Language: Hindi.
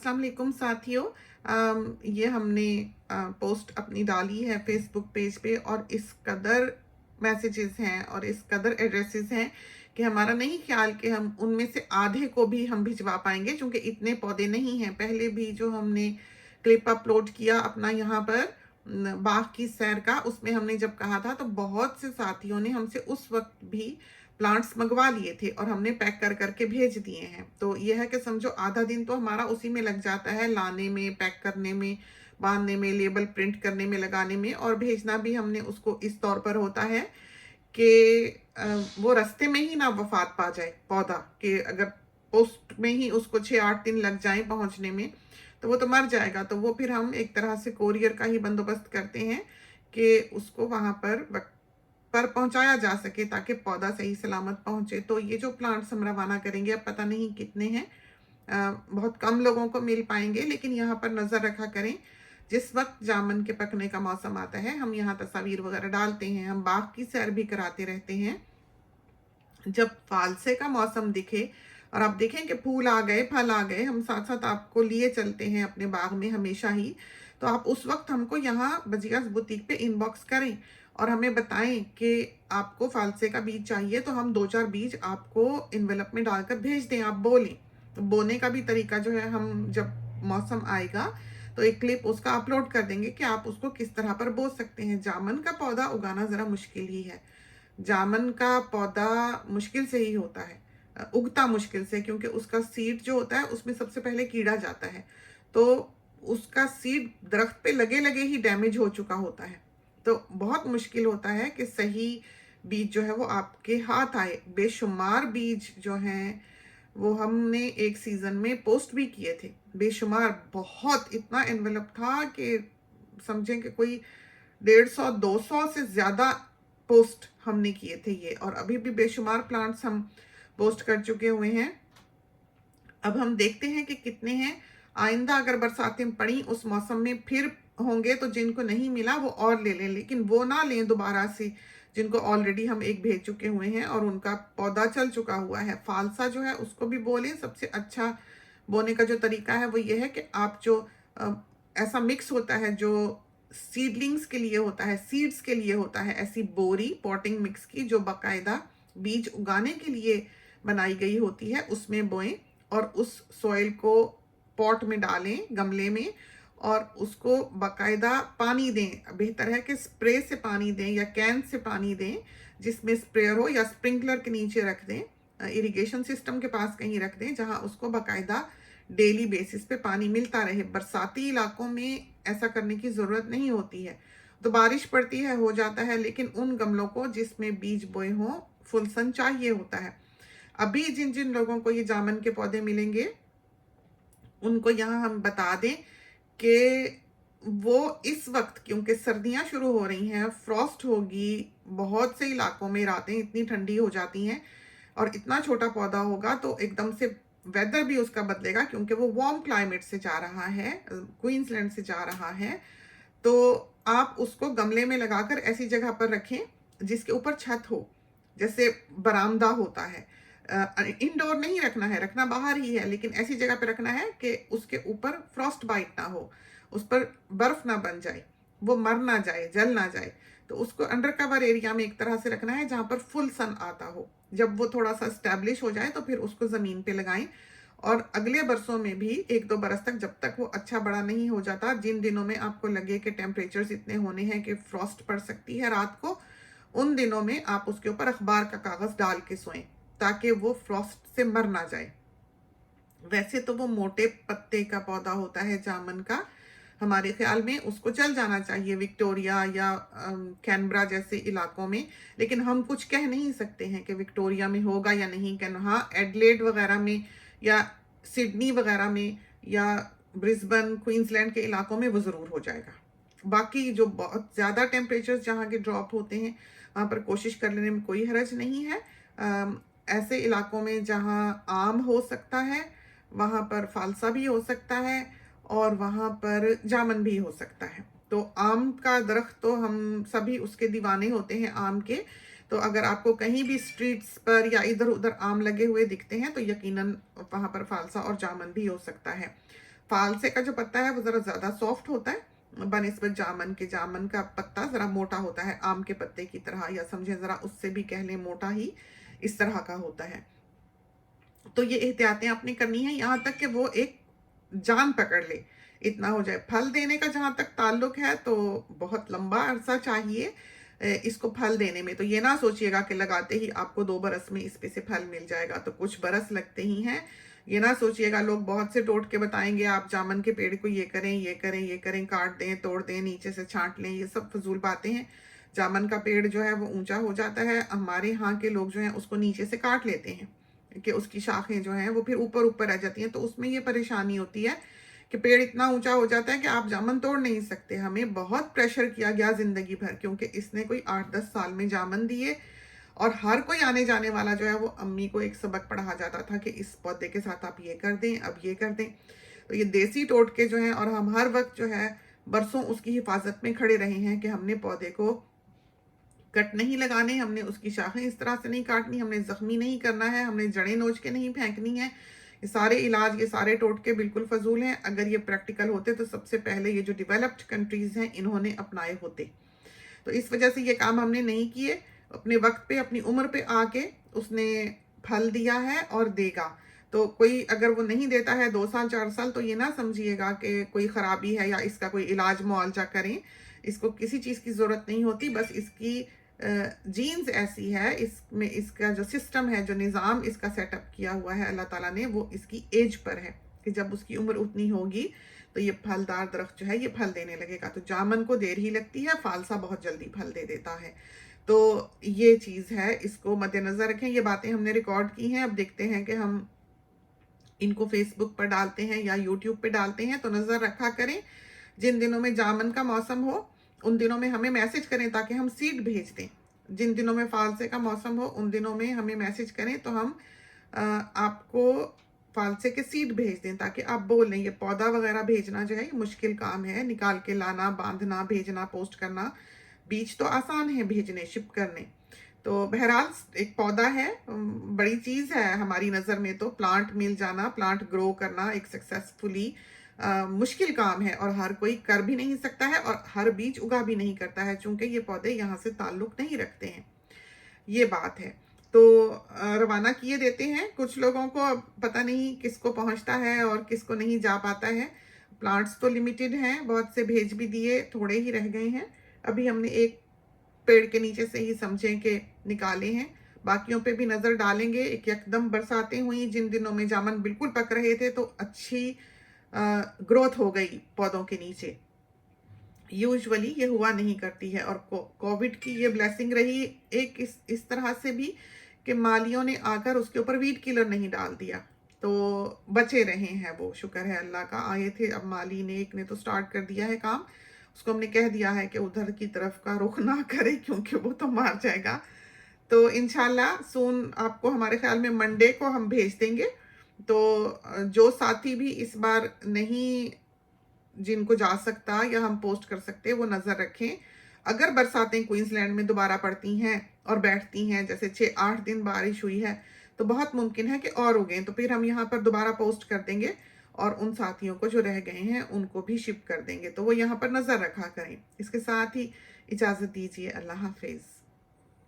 अस्सलाम वालेकुम साथियों। ये हमने पोस्ट अपनी डाली है फेसबुक पेज पे और इस कदर मैसेजेस हैं और इस कदर एड्रेसेस हैं कि हमारा नहीं ख्याल कि हम उनमें से आधे को भी हम भिजवा पाएंगे, क्योंकि इतने पौधे नहीं हैं। पहले भी जो हमने क्लिप अपलोड किया अपना यहाँ पर बाग की सैर का, उसमें हमने जब कहा था तो बहुत से साथियों ने हमसे उस वक्त भी प्लांट्स मंगवा लिए थे और हमने पैक कर करके भेज दिए हैं। तो यह है कि समझो आधा दिन तो हमारा उसी में लग जाता है, लाने में, पैक करने में, बांधने में, लेबल प्रिंट करने में, लगाने में, और भेजना भी हमने उसको इस तौर पर होता है कि वो रास्ते में ही ना वफात पा जाए पौधा, कि अगर पोस्ट में ही उसको 6-8 दिन लग जाए पहुंचने में तो वो तो मर जाएगा। तो वो फिर हम एक तरह से कोरियर का ही बंदोबस्त करते हैं कि उसको वहां पर वक्त पर पहुंचाया जा सके ताकि पौधा सही सलामत पहुंचे। तो ये जो प्लांट्स हम रवाना करेंगे, अब पता नहीं कितने हैं, बहुत कम लोगों को मिल पाएंगे, लेकिन यहाँ पर नज़र रखा करें। जिस वक्त जामुन के पकने का मौसम आता है हम यहाँ तस्वीर वगैरह डालते हैं, हम बाग की सैर भी कराते रहते हैं। जब फालसे का मौसम दिखे और आप देखें कि फूल आ गए, फल आ गए, हम साथ साथ आपको लिए चलते हैं अपने बाग में हमेशा ही, तो आप उस वक्त हमको यहाँ बजियास बुटीक पे इनबॉक्स करें और हमें बताएं कि आपको फालसे का बीज चाहिए, तो हम 2-4 बीज आपको इन्वेलप में डालकर भेज दें। आप बोलें तो बोने का भी तरीका जो है, हम जब मौसम आएगा तो एक क्लिप उसका अपलोड कर देंगे कि आप उसको किस तरह पर बो सकते हैं। जामुन का पौधा उगाना ज़रा मुश्किल ही है। जामुन का पौधा मुश्किल से ही होता है, उगता मुश्किल से, क्योंकि उसका सीड जो होता है उसमें सबसे पहले कीड़ा जाता है, तो उसका सीड दरख्त पे लगे लगे ही डैमेज हो चुका होता है। तो बहुत मुश्किल होता है कि सही बीज जो है वो आपके हाथ आए। बेशुमार बीज जो हैं वो हमने एक सीजन में पोस्ट भी किए थे, बेशुमार, बहुत, इतना एनवेलप था कि समझें कि कोई 150-200 से ज्यादा पोस्ट हमने किए थे ये, और अभी भी बेशुमार प्लांट्स हम पोस्ट कर चुके हुए हैं। अब हम देखते हैं कि कितने हैं। आइंदा अगर बरसातें पड़ी उस मौसम में फिर होंगे तो जिनको नहीं मिला वो और ले लें, लेकिन वो ना लें दोबारा से जिनको ऑलरेडी हम एक भेज चुके हुए हैं और उनका पौधा चल चुका हुआ है। फालसा जो है उसको भी बोलें। सबसे अच्छा बोने का जो तरीका है वो ये है कि आप जो अ, ऐसा मिक्स होता है जो सीडलिंग्स के लिए होता है, सीड्स के लिए होता है, ऐसी बोरी पॉटिंग मिक्स की जो बाकायदा बीज उगाने के लिए बनाई गई होती है, उसमें बोएं और उस सॉइल को पॉट में डालें, गमले में, और उसको बाकायदा पानी दें। बेहतर है कि स्प्रे से पानी दें या कैन से पानी दें जिसमें स्प्रेयर हो, या स्प्रिंकलर के नीचे रख दें, इरिगेशन सिस्टम के पास कहीं रख दें जहां उसको बाकायदा डेली बेसिस पे पानी मिलता रहे। बरसाती इलाकों में ऐसा करने की ज़रूरत नहीं होती है, तो बारिश पड़ती है हो जाता है, लेकिन उन गमलों को जिसमें बीज बोए हों फुल सन चाहिए होता है। अभी जिन जिन लोगों को ये जामुन के पौधे मिलेंगे उनको यहाँ हम बता दें कि वो इस वक्त, क्योंकि सर्दियां शुरू हो रही हैं, फ्रॉस्ट होगी, बहुत से इलाकों में रातें इतनी ठंडी हो जाती हैं, और इतना छोटा पौधा होगा तो एकदम से वेदर भी उसका बदलेगा, क्योंकि वो वार्म क्लाइमेट से जा रहा है, क्वींसलैंड से जा रहा है। तो आप उसको गमले में लगाकर ऐसी जगह पर रखें जिसके ऊपर छत हो, जैसे बरामदा होता है। इंडोर नहीं रखना है, रखना बाहर ही है, लेकिन ऐसी जगह पे रखना है कि उसके ऊपर फ्रॉस्ट बाइट ना हो, उस पर बर्फ ना बन जाए, वो मर ना जाए, जल ना जाए। तो उसको अंडर कवर एरिया में एक तरह से रखना है जहां पर फुल सन आता हो। जब वो थोड़ा सा स्टैब्लिश हो जाए तो फिर उसको जमीन पे लगाएं, और अगले बरसों में भी 1-2 बरस तक, जब तक वो अच्छा बड़ा नहीं हो जाता, जिन दिनों में आपको लगे कि टेम्परेचर्स इतने होने हैं कि फ्रॉस्ट पड़ सकती है रात को, उन दिनों में आप उसके ऊपर अखबार का कागज डाल के सोएं ताकि वो फ्रॉस्ट से मर ना जाए। वैसे तो वो मोटे पत्ते का पौधा होता है जामुन का, हमारे ख्याल में उसको चल जाना चाहिए विक्टोरिया या कैनबरा जैसे इलाकों में, लेकिन हम कुछ कह नहीं सकते हैं कि विक्टोरिया में होगा या नहीं। कहना हाँ, एडलेड वगैरह में या सिडनी वगैरह में या ब्रिस्बन, क्वींसलैंड के इलाकों में वो ज़रूर हो जाएगा। बाकी जो बहुत ज़्यादा टेम्परेचर्स जहाँ के ड्रॉप होते हैं वहाँ पर कोशिश कर लेने में कोई हर्ज नहीं है। ऐसे इलाकों में जहाँ आम हो सकता है वहाँ पर फालसा भी हो सकता है और वहाँ पर जामुन भी हो सकता है। तो आम का दरख्त तो हम सभी उसके दीवाने होते हैं, आम के। तो अगर आपको कहीं भी स्ट्रीट्स पर या इधर उधर आम लगे हुए दिखते हैं तो यकीनन वहाँ पर फालसा और जामुन भी हो सकता है। फालसे का जो पत्ता है वो ज़रा ज़्यादा सॉफ्ट होता है बनिस्बत जामन के। जामन का पत्ता ज़रा मोटा होता है, आम के पत्ते की तरह, या समझे ज़रा उससे भी कह लें मोटा ही इस तरह का होता है। तो ये एहतियातें आपने करनी है यहाँ तक कि वो एक जान पकड़ ले, इतना हो जाए। फल देने का जहाँ तक ताल्लुक है तो बहुत लंबा अरसा चाहिए इसको फल देने में। तो ये ना सोचिएगा कि लगाते ही आपको 2 बरस में इस पे से फल मिल जाएगा, तो कुछ बरस लगते ही हैं। ये ना सोचिएगा, लोग बहुत से टोटके बताएंगे, आप जामन के पेड़ को ये करें ये करें ये करें, काट दें तोड़ दें नीचे से छांट लें, ये सब फजूल बातें हैं। जामन का पेड़ जो है वो ऊंचा हो जाता है, हमारे यहाँ के लोग जो हैं उसको नीचे से काट लेते हैं कि उसकी शाखें जो हैं वो फिर ऊपर ऊपर रह जाती हैं। तो उसमें ये परेशानी होती है कि पेड़ इतना ऊंचा हो जाता है कि आप जामन तोड़ नहीं सकते। हमें बहुत प्रेशर किया गया जिंदगी भर, क्योंकि इसने कोई 8-10 साल में जामन दिए, और हर कोई आने जाने वाला जो है वो अम्मी को एक सबक पढ़ा जाता था कि इस पौधे के साथ आप ये कर दें, अब ये कर दें। तो ये देसी टोटके जो हैं, और हम हर वक्त जो है बरसों उसकी हिफाजत में खड़े रहे हैं कि हमने पौधे को कट नहीं लगाने, हमने उसकी शाखें इस तरह से नहीं काटनी, हमने जख्मी नहीं करना है, हमने जड़ें नोच के नहीं फेंकनी है। ये सारे इलाज, ये सारे टोटके बिल्कुल फजूल हैं। अगर ये प्रैक्टिकल होते तो सबसे पहले ये जो डेवलप्ड कंट्रीज हैं इन्होंने अपनाए होते। तो इस वजह से ये काम हमने नहीं किए। अपने वक्त पे, अपनी उम्र पे आके उसने फल दिया है और देगा। तो कोई अगर वो नहीं देता है 2 साल 4 साल, तो ये ना समझिएगा कि कोई खराबी है या इसका कोई इलाज मुआवजा करें। इसको किसी चीज़ की ज़रूरत नहीं होती, बस इसकी जीन्स ऐसी है, इसमें इसका जो सिस्टम है, जो निज़ाम इसका सेटअप किया हुआ है अल्लाह ताला ने, वो इसकी एज पर है कि जब उसकी उम्र उतनी होगी तो ये फलदार दरख्त जो है ये फल देने लगेगा। तो जामन को देर ही लगती है, फालसा बहुत जल्दी फल दे देता है। तो ये चीज़ है, इसको मद्देनज़र रखें। ये बातें हमने रिकॉर्ड की हैं, अब देखते हैं कि हम इनको फेसबुक पर डालते हैं या यूट्यूब पे डालते हैं, तो नज़र रखा करें। जिन दिनों में जामन का मौसम हो उन दिनों में हमें मैसेज करें ताकि हम सीड भेज दें। जिन दिनों में फालसे का मौसम हो उन दिनों में हमें मैसेज करें तो हम आपको फालसे के सीड भेज दें, ताकि आप बोल लें। ये पौधा वगैरह भेजना जो है ये मुश्किल काम है, निकाल के लाना, बांधना, भेजना, पोस्ट करना। बीज तो आसान है भेजने, शिप करने। तो बहरहाल एक पौधा है, बड़ी चीज़ है हमारी नज़र में। तो प्लांट मिल जाना, प्लांट ग्रो करना एक सक्सेसफुली मुश्किल काम है, और हर कोई कर भी नहीं सकता है, और हर बीज उगा भी नहीं करता है, चूंकि ये पौधे यहाँ से ताल्लुक नहीं रखते हैं। ये बात है। तो रवाना किए देते हैं। कुछ लोगों को अब पता नहीं किसको पहुंचता है और किसको नहीं जा पाता है। प्लांट्स तो लिमिटेड हैं, बहुत से भेज भी दिए, थोड़े ही रह गए हैं। अभी हमने एक पेड़ के नीचे से ही समझें कि निकाले हैं, बाकियों पे भी नज़र डालेंगे। एक एकदम बरसातें हुई जिन दिनों में जामन बिल्कुल पक रहे थे, तो अच्छी ग्रोथ हो गई पौधों के नीचे। यूजुअली ये हुआ नहीं करती है। और कोविड की ये ब्लेसिंग रही एक इस तरह से भी कि मालियों ने आकर उसके ऊपर वीड किलर नहीं डाल दिया, तो बचे रहे हैं वो, शुक्र है अल्लाह का। आए थे, अब माली ने एक ने तो स्टार्ट कर दिया है काम, उसको हमने कह दिया है कि उधर की तरफ का रुख ना करे क्योंकि वो तो मार जाएगा। तो इंशाल्लाह सून आपको, हमारे ख्याल में मंडे को हम भेज देंगे। तो जो साथी भी इस बार नहीं, जिनको जा सकता या हम पोस्ट कर सकते, वो नज़र रखें। अगर बरसातें क्वींसलैंड में दोबारा पड़ती हैं और बैठती हैं, जैसे 6-8 दिन बारिश हुई है, तो बहुत मुमकिन है कि और उगें। तो फिर हम यहाँ पर दोबारा पोस्ट कर देंगे, और उन साथियों को जो रह गए हैं उनको भी शिप कर देंगे। तो वो यहाँ पर नज़र रखा करें। इसके साथ ही इजाज़त दीजिए। अल्लाह हाफिज़।